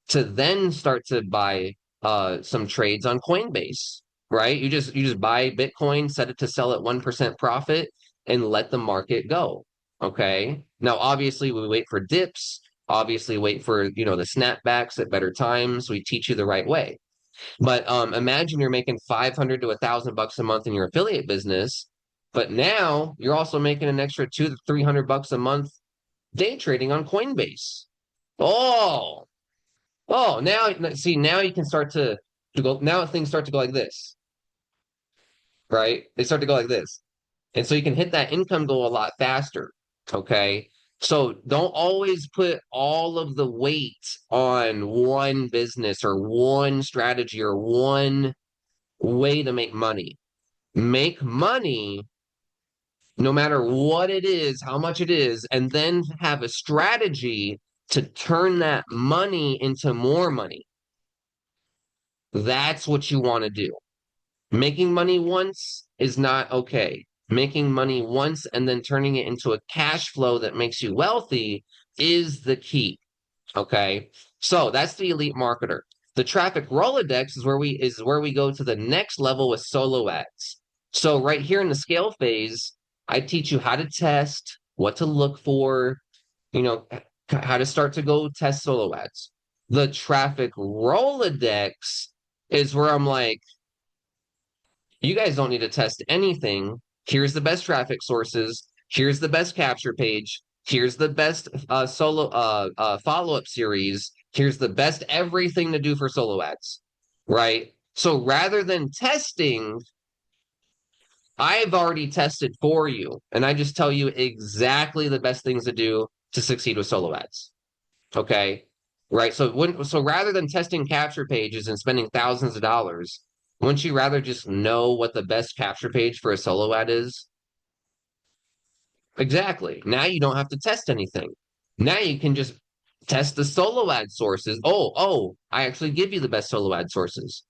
to then start to buy some trades on Coinbase, right? You just buy Bitcoin, set it to sell at 1% profit, and let the market go. Okay. Now, obviously, we wait for dips, obviously wait for, the snapbacks at better times. We teach you the right way. But imagine you're making 500 to 1,000 bucks a month in your affiliate business, but now you're also making an extra 200 to 300 bucks a month day trading on Coinbase. Oh, now see, now you can start to go. Now things start to go like this, right? They start to go like this, and so you can hit that income goal a lot faster. Okay. So don't always put all of the weight on one business or one strategy or one way to make money. Make money no matter what it is, how much it is, and then have a strategy to turn that money into more money. That's what you want to do. Making money once is not okay. Making money once and then turning it into a cash flow that makes you wealthy is the key. Okay. So that's the elite marketer. The traffic Rolodex is where we go to the next level with solo ads. So right here in the scale phase, I teach you how to test, what to look for, you know, how to start to go test solo ads. The traffic Rolodex is where I'm like, you guys don't need to test anything. Here's the best traffic sources. Here's the best capture page. Here's the best solo follow-up series. Here's the best everything to do for solo ads, right? So rather than testing, I've already tested for you, and I just tell you exactly the best things to do to succeed with solo ads. Okay. Right. So rather than testing capture pages and spending thousands of dollars, wouldn't you rather just know what the best capture page for a solo ad is? Exactly. Now you don't have to test anything. Now you can just test the solo ad sources. Oh, I actually give you the best solo ad sources.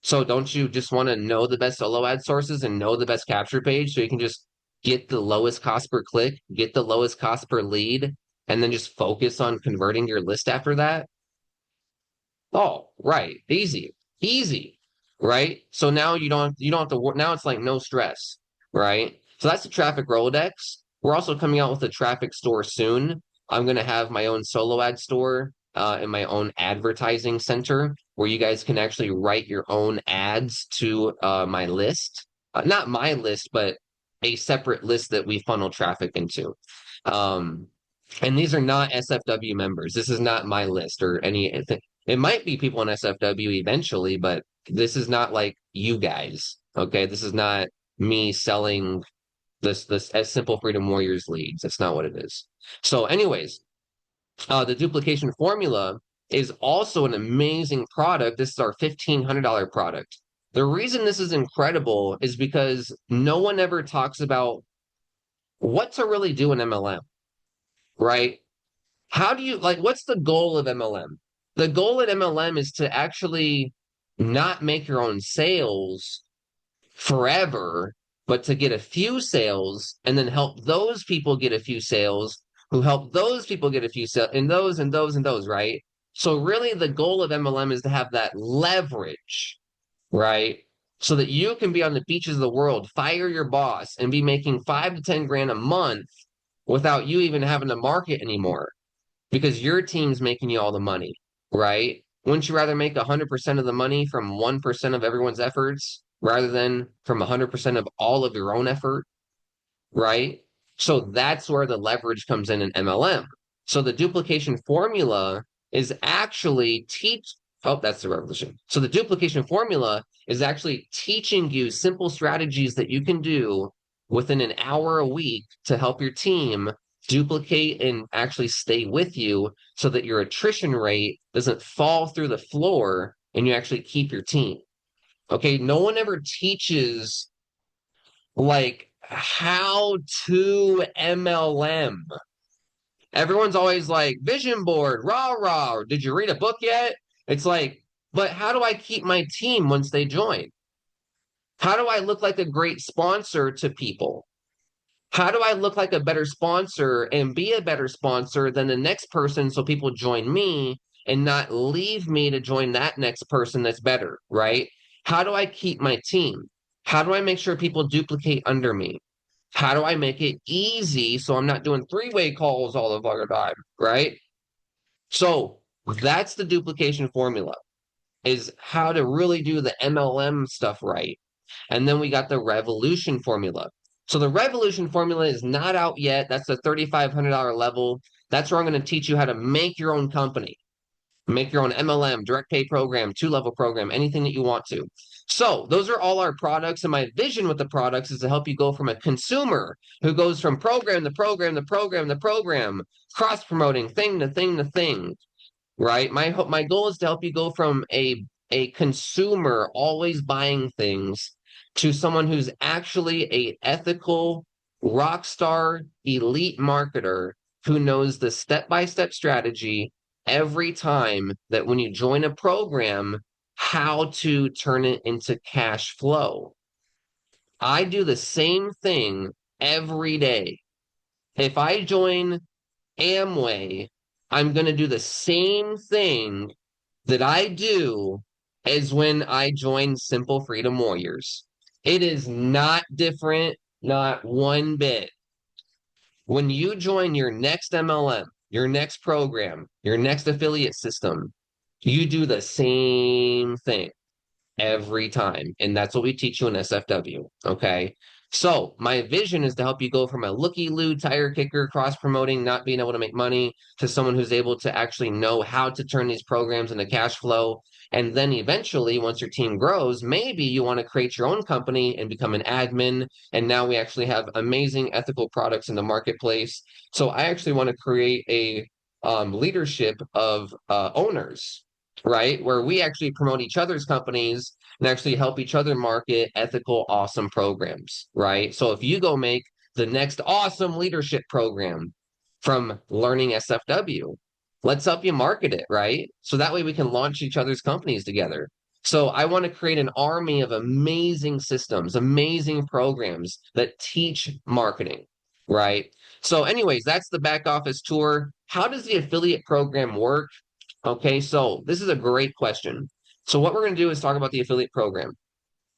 So don't you just want to know the best solo ad sources and know the best capture page so you can just get the lowest cost per click, get the lowest cost per lead, and then just focus on converting your list after that? Oh, right. Easy. Easy. Right? So now you don't have to work. Now it's like no stress, right? So that's the traffic Rolodex. We're also coming out with a traffic store soon. I'm going to have my own solo ad store and my own advertising center where you guys can actually write your own ads to my list. Not my list, but a separate list that we funnel traffic into. Um, and these are not SFW members. This is not my list or anything. It might be people in SFW eventually, but this is not like you guys. Okay. This is not me selling this as Simple Freedom Warriors leads. That's not what it is. So, anyways, the duplication formula is also an amazing product. This is our $1,500 product. The reason this is incredible is because no one ever talks about what to really do in MLM, right? How do you like what's the goal of MLM? The goal at MLM is to actually not make your own sales forever, but to get a few sales and then help those people get a few sales who help those people get a few sales and those and those and those, right? So really the goal of MLM is to have that leverage, right? So that you can be on the beaches of the world, fire your boss, and be making 5 to 10 grand a month without you even having to market anymore because your team's making you all the money, right? Wouldn't you rather make 100% of the money from 1% of everyone's efforts rather than from 100% of all of your own effort, right? So that's where the leverage comes in MLM. So the duplication formula is actually teach. Oh, that's the revolution. So the duplication formula is actually teaching you simple strategies that you can do within an hour a week to help your team duplicate and actually stay with you so that your attrition rate doesn't fall through the floor and you actually keep your team. Okay, no one ever teaches like how to MLM. Everyone's always like, vision board, rah, rah. Did you read a book yet? It's like, but how do I keep my team once they join? How do I look like a great sponsor to people? How do I look like a better sponsor and be a better sponsor than the next person so people join me and not leave me to join that next person that's better, right? How do I keep my team? How do I make sure people duplicate under me? How do I make it easy so I'm not doing three-way calls all the fucking time, right? So that's the duplication formula, is how to really do the MLM stuff right. And then we got the revolution formula. So the revolution formula is not out yet. That's the $3,500 level. That's where I'm going to teach you how to make your own company, make your own MLM, direct pay program, two-level program, anything that you want to. So those are all our products. And my vision with the products is to help you go from a consumer who goes from program to program to program to program, cross-promoting thing to thing to thing, right? My goal is to help you go from a consumer always buying things to someone who's actually a ethical rock star elite marketer who knows the step-by-step strategy every time that when you join a program, how to turn it into cash flow. I do the same thing every day. If I join Amway, I'm going to do the same thing that I do as when I join Simple Freedom Warriors. It is not different, not one bit. When you join your next MLM, your next program, your next affiliate system, you do the same thing every time. And that's what we teach you in SFW. Okay. So my vision is to help you go from a looky-loo tire kicker, cross promoting, not being able to make money to someone who's able to actually know how to turn these programs into cash flow. And then eventually, once your team grows, maybe you want to create your own company and become an admin. And now we actually have amazing ethical products in the marketplace. So I actually want to create a leadership of owners, right? Where we actually promote each other's companies and actually help each other market ethical, awesome programs, right? So if you go make the next awesome leadership program from learning SFW, let's help you market it, right? So that way we can launch each other's companies together. So I want to create an army of amazing systems, amazing programs that teach marketing, right? So anyways, that's the back office tour. How does the affiliate program work? Okay, so this is a great question. So what we're going to do is talk about the affiliate program.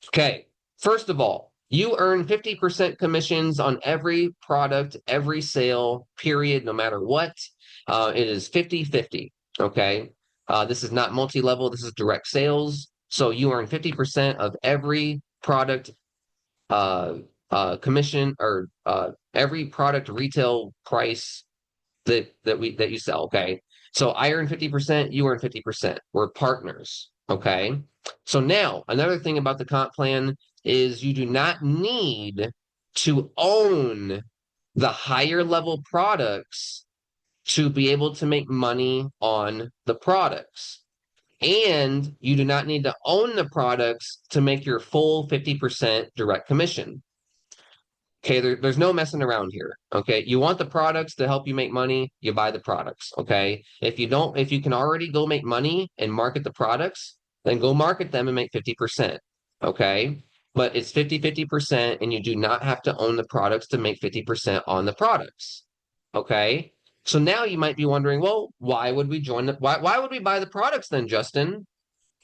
Okay, first of all, you earn 50% commissions on every product, every sale, period, no matter what. It is 50-50. Okay, this is not multi-level, this is direct sales. So you earn 50% of every product uh, commission or every product retail price that you sell. Okay. So I earn 50%, you earn 50%. We're partners. Okay. So now another thing about the comp plan is you do not need to own the higher level products to be able to make money on the products. And you do not need to own the products to make your full 50% direct commission. Okay, there's no messing around here. Okay, you want the products to help you make money, you buy the products. Okay, if you don't, if you can already go make money and market the products, then go market them and make 50%. Okay, but it's 50-50%, and you do not have to own the products to make 50% on the products. Okay, so now you might be wondering, well, why would we join the, why would we buy the products then, Justin?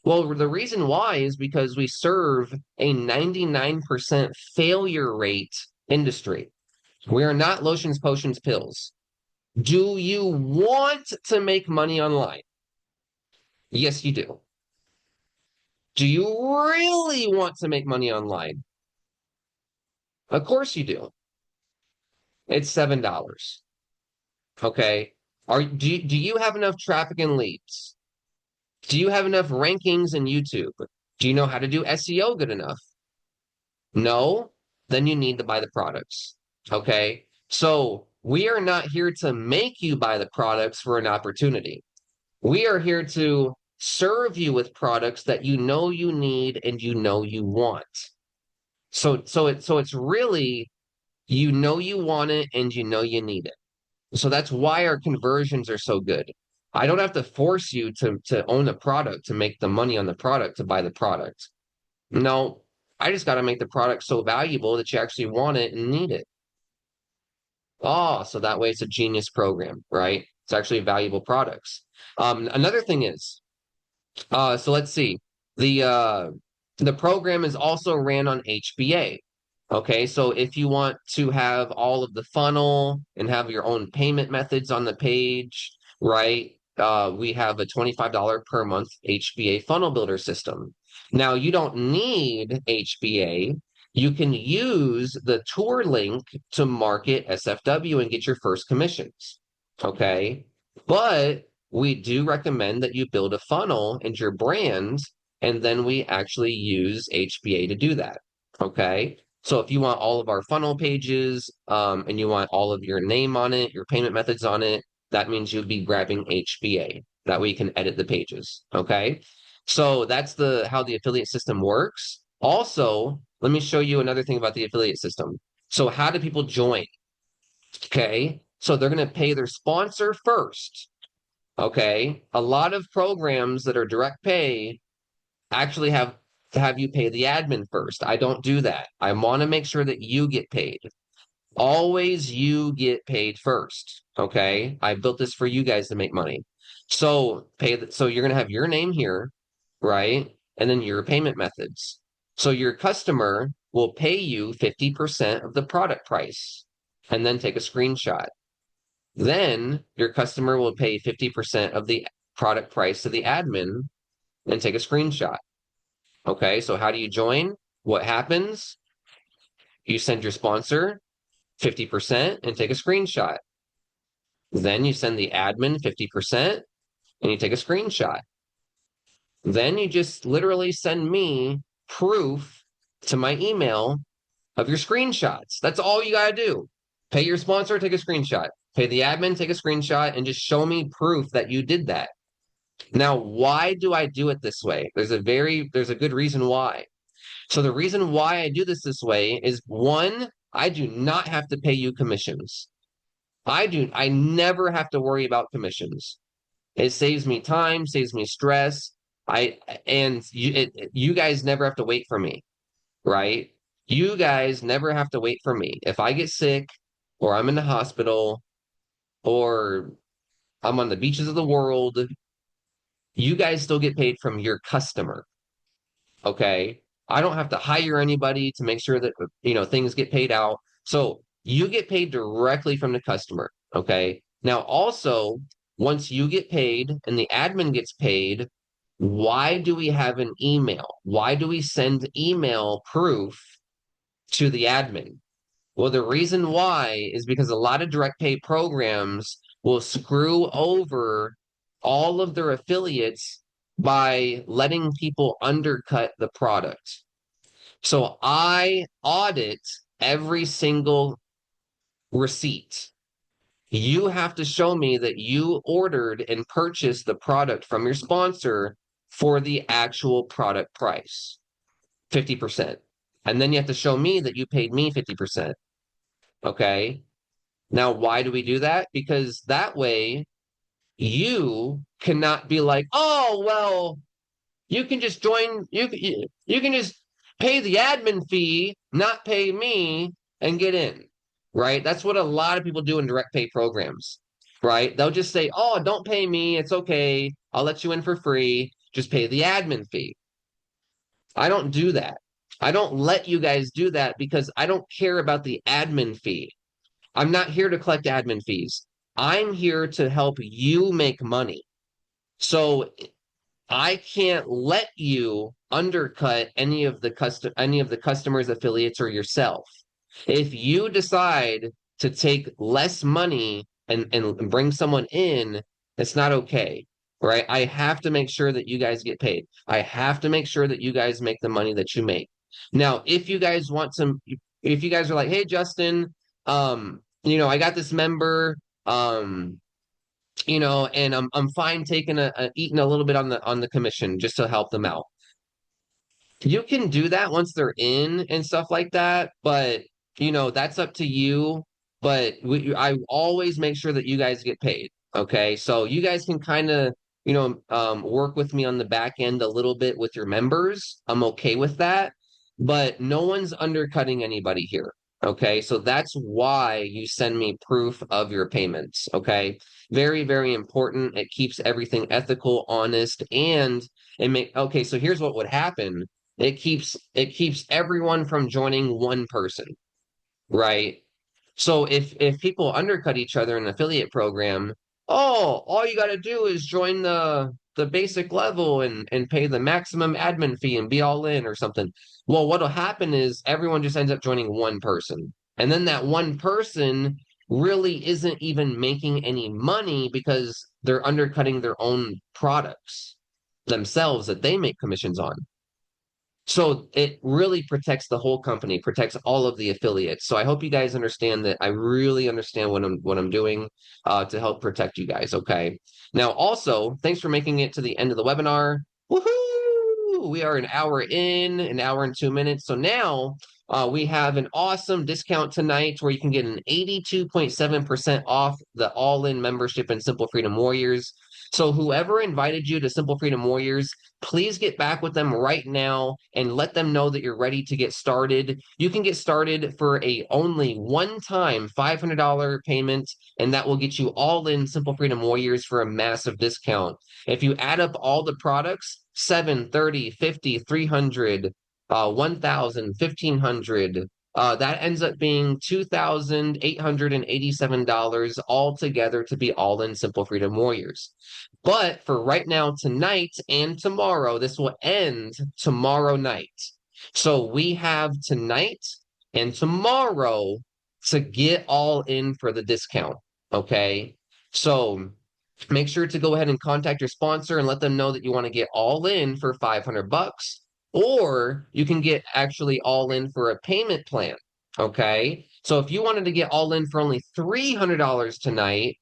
Well, the reason why is because we serve a 99% failure rate industry. We are not lotions, potions, pills. Do you want to make money online? Yes, you do. Do you really want to make money online? Of course you do. It's $7. Okay. Do you have enough traffic and leads? Do you have enough rankings in YouTube? Do you know how to do SEO good enough? No? Then you need to buy the products. Okay. So we are not here to make you buy the products for an opportunity. We are here to serve you with products that you know you need and you know you want. So it's really you know you want it and you know you need it. So that's why our conversions are so good. I don't have to force you to own a product to make the money on the product to buy the product. No, I just got to make the product so valuable that you actually want it and need it. Oh, so that way it's a genius program, right? It's actually valuable products. Another thing is, so let's see. The uh the program is also ran on HBA. Okay, so if you want to have all of the funnel and have your own payment methods on the page, right? We have a $25 per month HBA funnel builder system. Now you don't need HBA. You can use the tour link to market SFW and get your first commissions. Okay. But we do recommend that you build a funnel and your brand, and then we actually use HBA to do that. Okay. So if you want all of our funnel pages, and you want all of your name on it, your payment methods on it, that means you'd be grabbing HBA. That way you can edit the pages. Okay. So that's the how the affiliate system works. Also, let me show you another thing about the affiliate system. So how do people join? Okay. So they're going to pay their sponsor first. Okay. A lot of programs that are direct pay actually have to have you pay the admin first. I don't do that. I want to make sure that you get paid. Always you get paid first. Okay. I built this for you guys to make money. So you're going to have your name here, right? And then your payment methods. So your customer will pay you 50% of the product price and then take a screenshot. Then your customer will pay 50% of the product price to the admin and take a screenshot. Okay, so how do you join? What happens? You send your sponsor 50% and take a screenshot. Then you send the admin 50% and you take a screenshot. Then you just literally send me proof to my email of your screenshots. That's all you got to do. Pay your sponsor, take a screenshot. Pay the admin, take a screenshot, and just show me proof that you did that. Now, why do I do it this way? There's a good reason why. So the reason why I do this way is one, I do not have to pay you commissions. I never have to worry about commissions. It saves me time, saves me stress. You guys never have to wait for me, right? You guys never have to wait for me. If I get sick or I'm in the hospital or I'm on the beaches of the world, you guys still get paid from your customer. Okay. I don't have to hire anybody to make sure that things get paid out. So you get paid directly from the customer. Okay. Now also, once you get paid and the admin gets paid, why do we have an email? Why do we send email proof to the admin? Well, the reason why is because a lot of direct pay programs will screw over all of their affiliates by letting people undercut the product. So I audit every single receipt. You have to show me that you ordered and purchased the product from your sponsor for the actual product price, 50%. And then you have to show me that you paid me 50%. Okay. Now, why do we do that? Because that way you cannot be like, oh, well, you can just join, you can just pay the admin fee, not pay me, and get in, right? That's what a lot of people do in direct pay programs, right? They'll just say, oh, don't pay me. It's okay. I'll let you in for free. Just pay the admin fee. I don't do that. I don't let you guys do that because I don't care about the admin fee. I'm not here to collect admin fees. I'm here to help you make money. So I can't let you undercut any of the customers, affiliates, or yourself. If you decide to take less money and bring someone in, it's not okay. Right? I have to make sure that you guys get paid. I have to make sure that you guys make the money that you make. Now, if you guys are like, hey, Justin, I got this member. and I'm fine taking eating a little bit on the commission just to help them out. You can do that once they're in and stuff like that, but that's up to you. But I always make sure that you guys get paid. Okay, so you guys can kind of work with me on the back end a little bit with your members. I'm okay with that, but no one's undercutting anybody here. Okay, so that's why you send me proof of your payments. Okay, very, very important. It keeps everything ethical, honest, and okay, so here's what would happen. It keeps everyone from joining one person, right? So if people undercut each other in an affiliate program, oh, all you got to do is join the basic level and pay the maximum admin fee and be all in or something. Well, what'll happen is everyone just ends up joining one person. And then that one person really isn't even making any money because they're undercutting their own products themselves that they make commissions on. So it really protects the whole company, protects all of the affiliates. So I hope you guys understand that I really understand what I'm doing to help protect you guys. Okay. Now, also, thanks for making it to the end of the webinar. Woohoo! We are an hour in, an hour and 2 minutes. So now we have an awesome discount tonight where you can get an 82.7% off the all-in membership in Simple Freedom Warriors. So whoever invited you to Simple Freedom Warriors, please get back with them right now and let them know that you're ready to get started. You can get started for a only one-time $500 payment, and that will get you all in Simple Freedom Warriors for a massive discount. If you add up all the products, 7, 30, 50, 300, 1,000, 1,500, that ends up being $2,887 altogether to be all in Simple Freedom Warriors. But for right now, tonight and tomorrow, this will end tomorrow night. So we have tonight and tomorrow to get all in for the discount. Okay. So make sure to go ahead and contact your sponsor and let them know that you want to get all in for 500 bucks, or you can get actually all in for a payment plan. Okay. So if you wanted to get all in for only $300 tonight,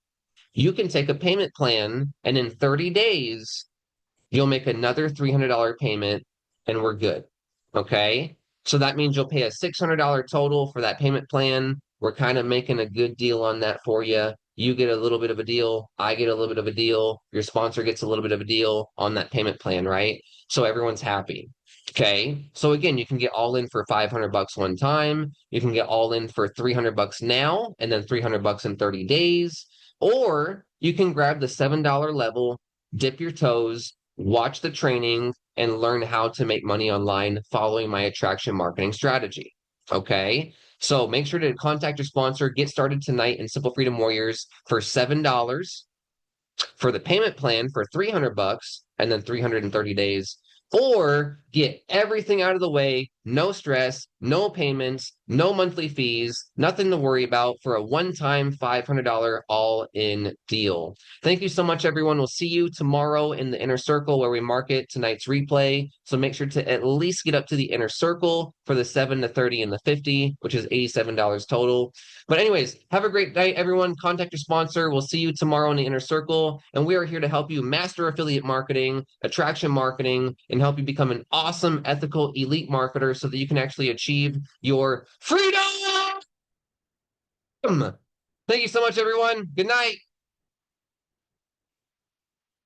you can take a payment plan, and in 30 days, you'll make another $300 payment, and we're good. Okay. So that means you'll pay a $600 total for that payment plan. We're kind of making a good deal on that for you. You get a little bit of a deal. I get a little bit of a deal. Your sponsor gets a little bit of a deal on that payment plan, right? So everyone's happy. Okay. So again, you can get all in for 500 bucks one time. You can get all in for 300 bucks now and then 300 bucks in 30 days. Or you can grab the $7 level, dip your toes, watch the training, and learn how to make money online following my attraction marketing strategy. Okay. So make sure to contact your sponsor, get started tonight in Simple Freedom Warriors for $7, for the payment plan for 300 bucks and then 330 days, or get everything out of the way, no stress, no payments, no monthly fees, nothing to worry about for a one-time $500 all-in deal. Thank you so much, everyone. We'll see you tomorrow in the inner circle where we market tonight's replay. So make sure to at least get up to the inner circle for the 7, the 30, and the 50, which is $87 total. But anyways, have a great night, everyone. Contact your sponsor. We'll see you tomorrow in the inner circle. And we are here to help you master affiliate marketing, attraction marketing, and help you become an awesome, ethical, elite marketer so that you can actually achieve your freedom. Thank you so much, everyone. Good night.